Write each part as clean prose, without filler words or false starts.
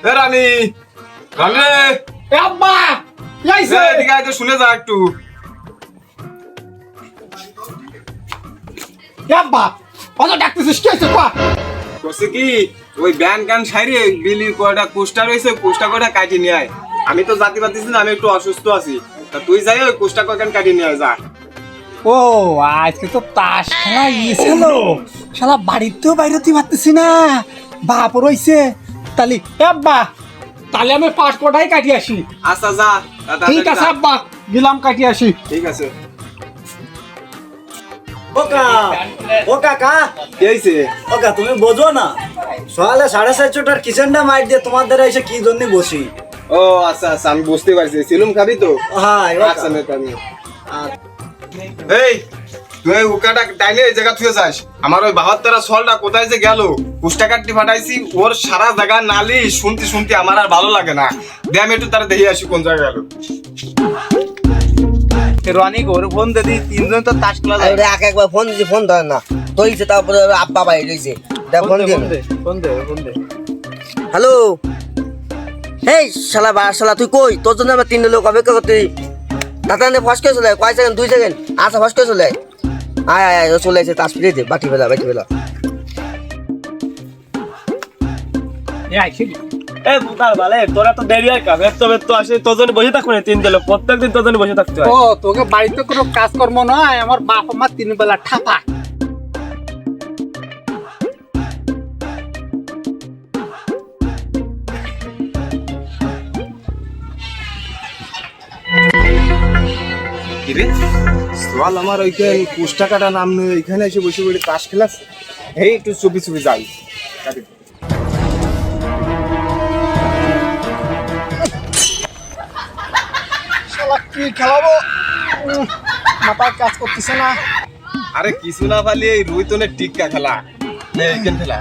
এ রানী রানী রে এ আব্বা লাইছে এদিকে আয় তো শুনে যা একটু। এ আব্বা অত ডাকতেছিস কি হইছে কয়া করছে কি ওই ব্যান গান সাইরে বিলির কয়টা কোষ্টা রয়েছে কোষ্টা কয়টা কাটি নিয়ে আয়। আমি তো জাতি পারতেছি না, আমি একটু অসুস্থ আছি। তা তুই যাই ওই কোষ্টা কয়খান কাটি নিয়ে আয় যা। ও আজকে তো তাস খেলা ইয়েছিল শালা বাড়িতেও বাইরেতে পারতেছি না বাপ রইছে তালি এ আব্বা তাহলে আমি পাসপোর্টটাই কাটি আসি। আচ্ছা যা ঠিক আছে আব্বা গেলাম কাটি আসি। ঠিক আছে। ও কাকা কি হয়েছে? ওকা তুমি বোঝো না সকালে 4:30টার কিচেনটা মাইট দিয়ে তোমার দ্বারা এসে কি জন্য বসি। ও আচ্ছা আচ্ছা আমি বুঝতে পারছি, সিলুম খাবি তো? হ্যাঁ আচ্ছা নেতা আমি এই তুই ওই উকাটা ডাইলে এই জায়গা থুয়ে যাস। আমার ওই 72 সলটা কোথায় যে গেল? কুষ্টা কাটতে ফাটাইছি, ওর সারা জায়গা নালি শুনতে শুনতে আমার আর ভালো লাগে না। দে আমি একটু তারা দেখে আসি কোন জায়গায় গেল। রনি ঘর ফোন দিদি তিনজন তো তাস খেলা যায়। আরে এক একবার ফোন দিছি ফোন ধরে না তৈছে, তারপরে আব্বা বাইরে রইছে ফোন দিয়ে ফোন দে হ্যালো এই শালা শালা তুই কই? তোর জন্য আমার 3 লোক অপেক্ষা করতে তাতে ফস করে চলে কয় সেকেন্ড 2 সেকেন্ড আচ্ছা ফস করে চলে আয় আয় আয় চলে এসে তাস ফিরে দে বাটি ফেলা এ আইছি এ বুতার বালে তোরা তো দেরি আর কাজ এত তো আসে তোর জন্য বসে থাকবে না 3 লোক প্রত্যেকদিন তোর জন্য বসে থাকতে হয়। ও তোকে বাড়িতে কোনো কাজকর্ম নয়, আমার বাপ আমার 3 বেলা ঠাপা। কি রে সোয়াল আমার ওইখানে কুষ্টা কাটা নাম নেই, এখানে এসে বসে বসে তাস খেলাস। এই একটু চুপি চুপি যাই। শালা কি খেলাবো মাথায় কাজ করতেছে না। আরে কিছু না পালি এই রুইতনের টিক্কা খেলা, এইখান খেলা।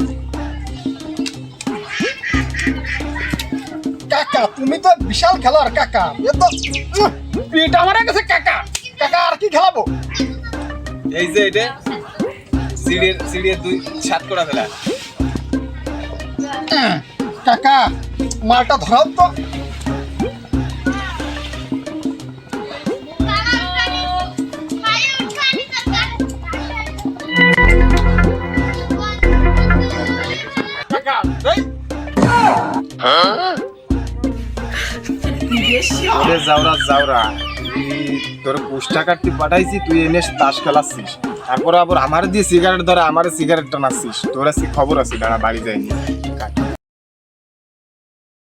কাকা তুমি তো বিশাল খেলোয়াড় কাকা, এ তো পিঠ আমার কাছে কাকা। কাকা আর কি খেলাবো? এই যে এটা সিঁড়ির 2 ছাত করা ফেলা। কাকা মালটা ধরাও তো। কাকা এই ওরে যাওরা যাওরা, তোর কুষ্টা কাটতে পাঠাইছি, তুই এনে তাস খেলাচ্ছিস, তারপরে আবার আমার দিয়ে সিগারেট ধরে আমার সিগারেট টানাচ্ছিস। তোর আজকে খবর আছে, দাঁড়া বাড়ি যায়নি।